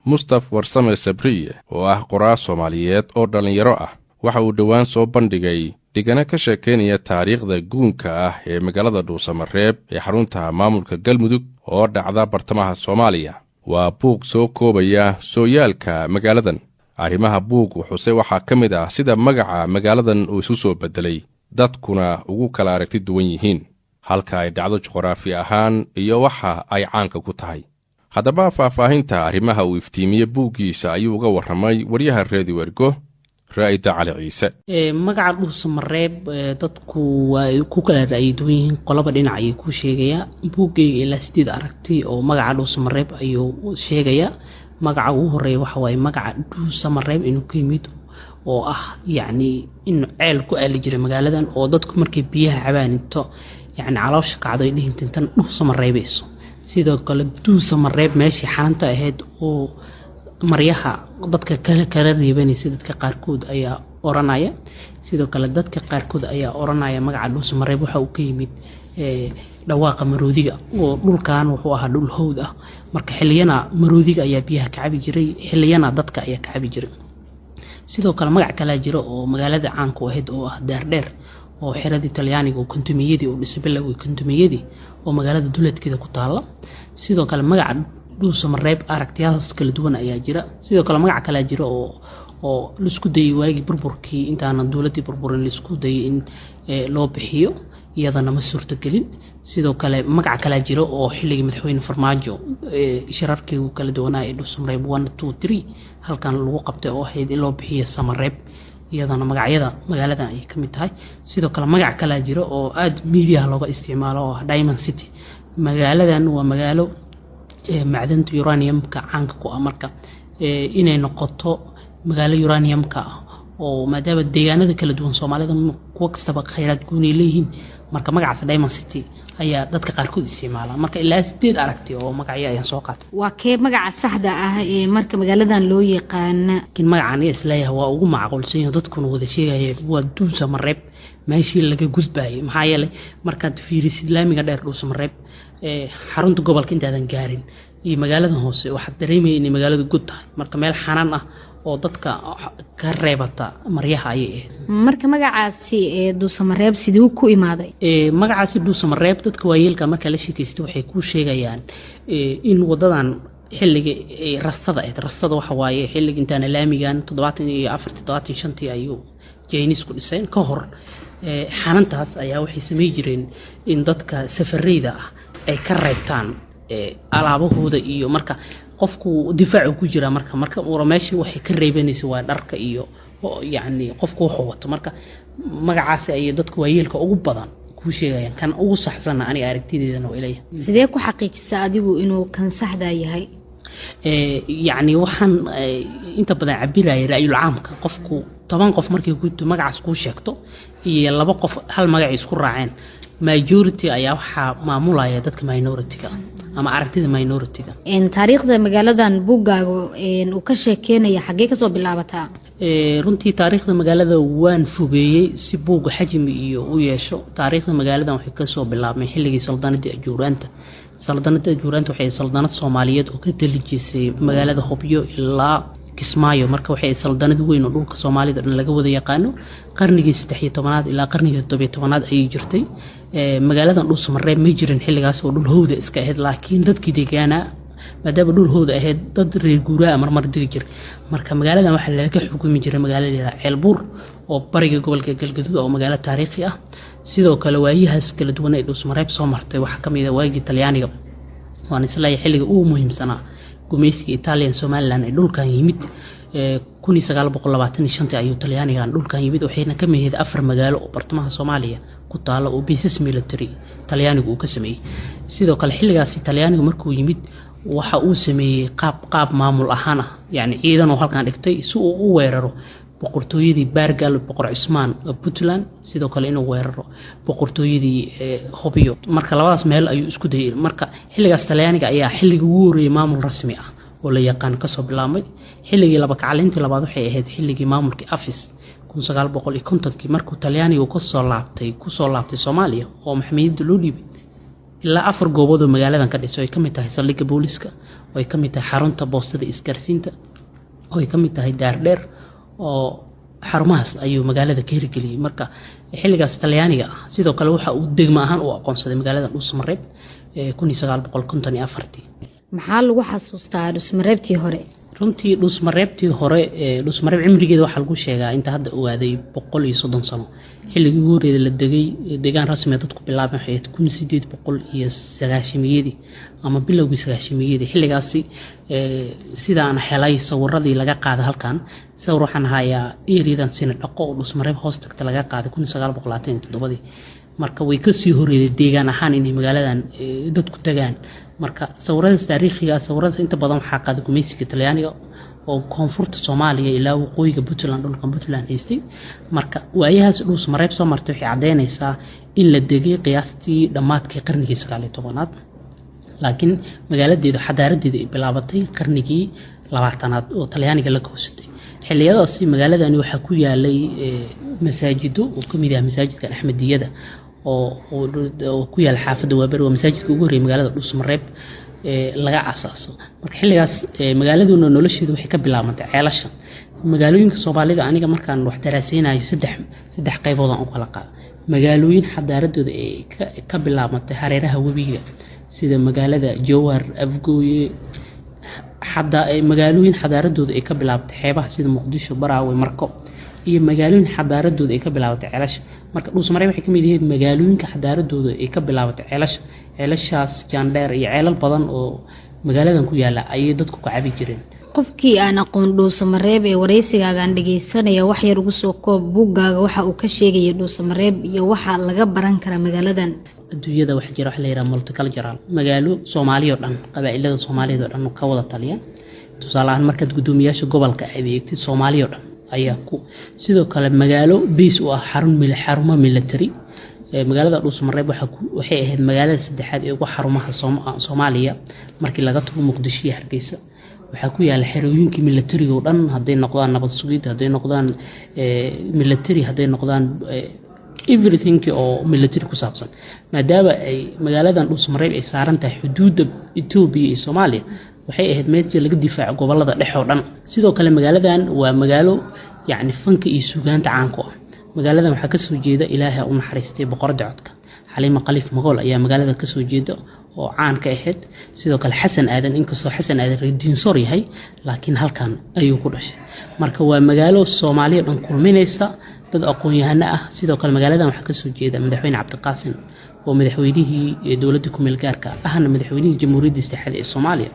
mustaf warsame sabriye oo ah qoraa Soomaaliyeed oo dhalinyaro ah waxa uu dhawaan soo bandhigay digana ka sheekeynaya taariikhda guunka ah ee magaalada Dhuusamareeb ee xarunta maamulka Galmudug oo dhacda bartamaha Soomaaliya. waa buug soo koobaya sooyaalka magaaladan. arrimaha buug wuxuuse waxaa ka mid ah sida magaca magaaladan uu isu soo bedelay, dadkuna ugu kala aragti duwan yihiin, halka ay dhacdo juqraafi ahaan iyo waxa ay caanka ku tahay. haddaba faahfaahinta arrimaha uu iftiimiye buuggiisa ayuu uga warramay waryaha Radio Ergo Raa'ida Cali Ciise. magaca Dhuusamareeb dadku way ku kala raayidooyin yihiin, qolaba dhinac ay ku sheegaya. buuggayga ilaa 8 aragti oo magaca Dhuusamareeb ayuu sheegaya. magaca ugu horeeya waxa way magaca Dhuusamareeb inuu ka yimid oo ah yacni in ceel ku aali jiray magaaladan oo dadku markay biyaha cabaan into yacni caloosha kacdo ay dhihintaan tan Dhuusamareebeyso. sidoo kale Dhuusamareeb meeshii xarunta ahayd oo maryaha dadka kala reebanaysa dadka qaarkood ayaa oranaya. sidoo kale dadka qaarkood ayaa oranaya magaca Dhuusamareeb waxa uu ka yimid dhawaaqa maroodiga oo dhulkan wuxuu ahaa dhul hawd ah, marka xilliyana maroodiga ayaa biyaha ka cabi jiray, xilliyana dadka ayaa ka cabi jiray. sidoo kale magac kale jiro oo magaalada caan ku ahayd oo ah Daardheer oo xeradii Talyaaniga oo kontumiyadii oo dhisay bilowgii kontumiyadii oo magaalada duleedkeeda ku taala. sidoo kale magaca Dhuusamareeb aragtiyadas kala duwan ayaa jira. sidoo kale magac kale jiro oo la isku dayay waagi burburkii intaana dawladii burburin la isku dayay in loo bixiyo, iyadana ma suurta gelin. sidoo kale magac kale jiro oo xilligii madaxweyne Farmaajo shirarkii kala duwanaa ee Dhuusamareeb 1 2 3 halkan lagu qabtay oo ahayd in loo bixiyo Samareeb, iyadana magacyada magaaladan ay ka mid tahay. sidoo kale magac kale jiro oo aad media looga isticmaalo oo Diamond City. magaaladan waa magaalo macdanta uranium-ka caanka ku ah, marka inay noqoto magaalo uranium-ka oo maadaama deegaanada kala duwan Soomaalida kuwa kastaba kheyraad gooni leeyihiin, marka magacaas Diamond City ayaa dadka qaarkood isticmaala. marka ilaa 8 aragti oo magacyo ayaan soo qaatay. waa kee magaca saxda ah ee marka magaaladan loo yaqaan? kin magacan isleeyahay waa ugu macquulsan yahay, dadkuna wada sheegayeen waa Dhuusamareeb meeshii laga gudbaayay. maxaa yeelay markaad fiirisid laamiga dheer Dhuusamareeb xarunta gobolka intaadan gaarin iyo magaaladan hoose waxaad dareemaysaa in magaaladu gud tahay, marka meel xanaan ah oo dadka ka reebata maryaha ayay ahayd. marka magacaasi Dhuusamareeb sidii ku imaaday? magacaasi Dhuusamareeb dadka waayeelka marka la sheekaysto waxay ku sheegayaan in wadadan xilliga rastada ahayd. rastada waxa waaye xilliga intaan laamigan 74 ayuu Jaynis ku dhiseen ka hor. xanantaas ayaa waxay sameey jireen in dadka safareyda ah ay ka reebtaan alaabahooda iyo marka qofku difaac ku jira marka meeshii waxay ka reebanaysaa waa dharka iyo yacni qofku wuxuu wato. marka magacaasi ay dadku waayeelka ugu badan ku sheegayaan kan ugu saxsan aniga aragtideedana oo ilaahay. sidee ku xaqiijisaa adigu inuu kan saxda yahay? yacni waxaan inta badan cabirayay ra'yul caamka. qofku 10 qof markii ku magacaas ku sheegto iyo 2 qof hal magac isku raaceen, majority ayaa waxa maamulaya dadka minority-ga ama aragtida minority-ga. taariikhda magaaladan buuggaagu uu ka sheekeynaya xagee ka soo bilaabataa? runtii taariikhda magaalada waan fogeeyay si buugga xajmi iyo u yeesho. taariikhda magaaladan waxay ka soo bilaabmay xilligii saldanadii Ajuuraanta. saldanadii Ajuuraanta waxay saldanad Soomaaliyeed oo ka talijisay magaalada Hobyo ilaa Kismaayo. marka waxay saldanad weyn oo dhulka Soomaalida dhan laga wada yaqaano. qarnigii 13aad ilaa qarnigii 17aad ayay jirtay. magaaladan Dhuusamareeb ma jirin xilligaas oo dhul hawda iska ahayd, laakiin dadkii deegaana maadaama dhul hawda ahayd dad reer guuraa marmar digi jiray. marka magaaladan waxa laga xukumi jiray magaalada Ceelbuur oo bariga gobolka Galgaduud oo magaalo taariikhi ah. sidoo kale waayahaas kala duwan ee Dhuusamareeb soo martay waxa kamid ah waagii Talyaaniga. waan islaahay xilliga ugu muhiimsanaa gumeysiga Italian Somaliland ee dhulkan yimid 1925 ayuu Talyaanigan dhulkan yimid. waxayna ka mid 4 magaalo oo bartamaha Soomaaliya ku taala oo bases military Talyaanigu uu ka sameeyay. sidoo kale xilligaas Talyaanigu markuu yimid waxa uu sameeyay qaab maamul ahaan ah, yacni ciidan oo halkan dhigtay si uu u weeraro boqortooyadii Baargal boqor Cismaan Puntland. sidoo kale inuu weeraro boqortooyadii Hobyo. marka labadaas meel ayuu isku dayay. marka xilligaas Talyaaniga ayaa xilliga ugu horeeyay maamul rasmi ah oo la yaqaan ka soo bilaabmay. xilligii laba kacaleyntii labaad waxay ahayd xilligii maamulkii Afis 1950 markuu Talyaanigu ku soo laabtay Soomaaliya oo maxkamiyadda loo dhiibay. ilaa 4 goobood oo magaaladan ka dhiso ay kamid tahay saldhigga booliska oo ay kamid tahay xarunta boostada isgaarsiinta oo ay kamid tahay daardheer oo xarumahaas ayuu magaalada ka hirgeliyay marka xilligaas Talyaaniga ah sidoo kale waxa uu degmo ahaan u aqoonsaday magaalada Dhuusamareeb 1954 maxaa lagu xasuustaa Dhuusamareebtii hore runtii Dhuusamareebtii hore Dhuusamareeb cimrigeeda waxa lagu sheegaa inta hadda ogaaday 130 sano xilligii ugu horeeyay la degay deegaan rasmi ah dadku bilaabay 1890 ama bilowgii 90 xilligaasi sidaan helay sawiradii laga qaaday halkan sawir waxaan hayaa eeridan sina dhaqo oo Dhuusamareeb hoos tagta laga qaaday 1927 marka way ka sii horeeyay deegaan ahaan inay magaaladan dadku tagaan marka sawirada taariikhiga sawirada inta badan waxa qaaday gumaysiga Talyaaniga oo koonfurta Soomaaliya ilaa waqooyiga Puntland dhulka Puntland haystay marka waayahaas Dhuusamareeb soo martay waxay cadeynaysaa in la degay qiyaastii dhamaadkii qarnigii 19aad laakiin magaaladeedu xadaaradeedu ay bilaabatay qarnigii 20aad oo Talyaaniga la goostay xilliyadaas magaaladani waxa ku yaalay masaajido oo kamid ah masaajidka Axmediyada oo ku yaal xaafadda Waabar waa masaajidka ugu horeeyay magaalada Dhuusamareeb laga asaaso marka xilligaas magaaladuna nolosheedu waxay ka bilaabantay ceelasha magaalooyinka Soomaalida aniga markaan wax daraasaynayo saddex qaybood aan u kala qaado magaalooyin xadaaradooda ay ka bilaabantay hareeraha webiga sida magaalada Jowhar Afgooye magaalooyin xadaaradooda ay ka bilaabantay xeebaha sida Muqdisho Baraawe Marko iyo magaalooyin xadaaradooda ay ka bilaabantay ceelasha marka Dhuusamareeb waxay kamid yihiin magaalooyinka xadaaradooda ay ka bilaabantay ceelashaas jaandheer iyo ceelal badan oo magaaladan ku yaala ayay dadku ka cabi jireen qofkii aan aqoon Dhuusamareeb ee wareysigaaga dhageysanaya wax yar ugu soo koob buuggaaga waxa uu ka sheegay Dhuusamareeb iyo waxa laga baran kara magaaladan adduunyada wax jira wax la yiraahdo multicultural magaalo Soomaaliya oo dhan qabaa'ilada Soomaaliyeed oo dhan ka wada taliyan tusaale ahaan markaad gudoomiyaasha gobolka ay eegtid Soomaaliya oo dhan ayaa ku sidoo kale magaalo base u ah xarumo military magaalada Dhuusamareeb waxay ahayd magaalada saddexaad ee ugu xarumaha Soomaaliya markii laga tago Muqdisho iyo Hargeysa waxa ku yaala xerooyinkii military oo dhan haday noqdaan nabad sugid haday noqdaan military haday noqdaan everything oo military ku saabsan maadaama ay magaaladan Dhuusamareeb ay saaran tahay xuduudda Itoobiya iyo Soomaaliya waxay ahayd meeshii laga difaaco gobolada dhexe oo dhan sidoo kale magaaladan waa magaalo yani fanka iyo suugaanta caan ku ah magaaladan waxa ka soo jeeda Ilaahay u naxariistay boqorada codka Xaliima Khaliif Magool ayaa magaalada ka soo jeeda oo caan ka ahayd sidoo kale Xasan Aadan inkastoo Xasan Aadan reediin soo yahay laakiin halkan ayuu ku dhashay marka waa magaalo Soomaaliya dhan kulminaysa dad aqoon-yahano ah sidoo kale magaaladan waxa ka soo jeeda madaxweyne Cabdiqaasim oo madaxweynihii dawladda ku meel gaarka ahna madaxweynihii jamhuuriyadda saddexaad ee Soomaaliya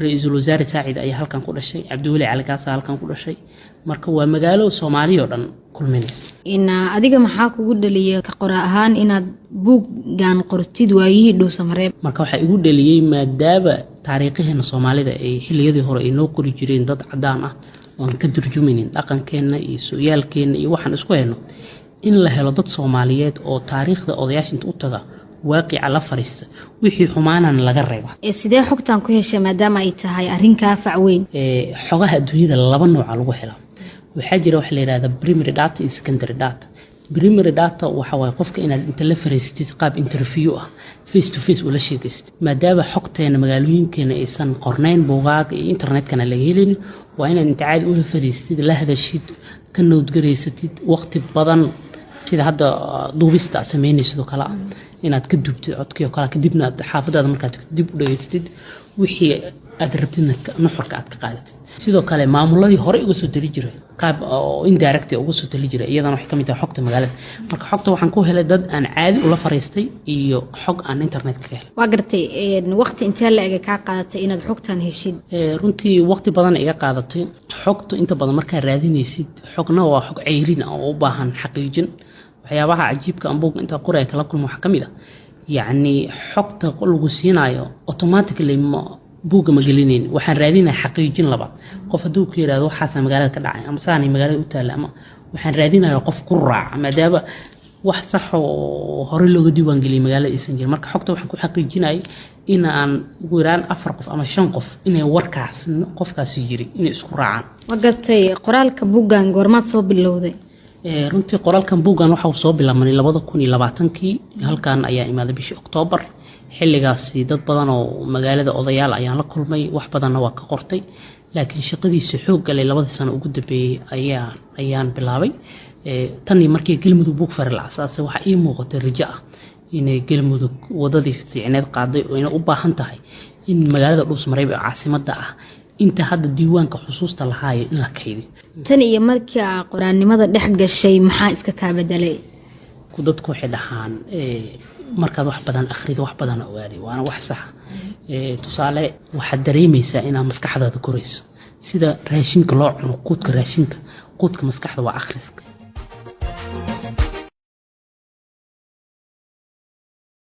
ra'iisul wasaare Saacid ayaa halkan ku dhashay Cabdiwali Cali Gaas halkan ku dhashay marka waa magaalo Soomaaliya oo dhan kulminaysa adiga maxaa kugu dhaliyay ka qora ahaan inaad buuggan qortid waayihii Dhuusamareeb marka waxa igu dhaliyay maadaama taariikhaheena Soomaalida ay xilliyadii hore ay noo qori jireen dad cadaan ah oo ka turjumaynin dhaqankeena iyo sooyaalkeena iyo waxaan isku hayno in la helo dad Soomaaliyeed oo taariikhda odayaasha inta u taga waaqica la fariista wixii xumaanaan laga reeba sidee xogtan ku heshay maadaama ay tahay arrin ka fac weyn xogaha adduunyada laba nooc lagu helaa waxa jira wax la yiraahdo primary data iyo secondary data primary data waxa way qofka inaad inta la fariistid qaab interview ah face to face ula sheegaysid maadaama xogteena magaalooyinkeena aysan qornayn buugaag iyo internetkana laga helin waa inaad inta caadi ula fariistid la hadashid ka nowdgareysatid waqti badan sida hadda duubista sameynayso kala inaad ka dubtid codkii oo kala kadibna xaafadada markaad dib u dhageystid wixii aad rabtidna nuxurka aad ka qaadatid sidoo kale maamuladii hore uga soo tali jiray qaab oo indirect uga soo tali jiray iyadana wax kamid ah xogta magaalada marka xogta waxaan ku helay dad aan caadi ula fariistay iyo xog aan internet ka helay waa gartay waqti intee la eg ka qaadatay inaad xogtan heshid runtii waqti badan iga qaadatay xogta inta badan marka raadinaysid xogna waa xog ceyrin oo u baahan xaqiijin waxyaabaha cajiibka aan buug inta qoray kala kulmo waxa kamid ah yani xogta lagu siinayo automatically buuga ma gelinayn waxaan raadinaa xaqiijin labaad qof haduu ku yiraahdo waxa magaalada ka dhacay ama saani magaalada u taala ama waxaan raadinayaa qof ku raac maadaama wax sax oo hore looga diiwaan galiyay magaalada aysan jirin marka xogta waxaan ku xaqiijinay in aan guuraan 4 qof ama 5 qof inay warkaas qofkaas yiri inay isku raacaan wagartay qoraalka buuggan goormaad soo bilowday runtii qoraalkan buuggan waxa uu soo bilaabmay 2020kii halkan ayaa imaaday bishii Oktoobar xilligaasi dad badan oo magaalada odayaal ayaan la kulmay wax badanna waa ka qortay laakiin shaqadiisa xoog galay 2 sano ugu dambeeyay ayaan bilaabay tan markii galmudug buug far la asaasay waxa ii muuqatay rajo ah inay galmudug wadadii fiicneed qaaday oo inay u baahan tahay in magaalada Dhuusamareeb ee caasimadda ah inta hadda diiwaanka xusuusta lahaayo in la kaydiyo tan iyo markii qoraanimada dhex gashay maxaa iska ka bedelay ku dadku waxay dhahaan markaad wax badan akhrido wax badan ogaadi waana wax sax tusaale waxaad dareemaysaa inaad maskaxdaada korayso sida raashinka loo cuno quudka maskaxda waa akhriska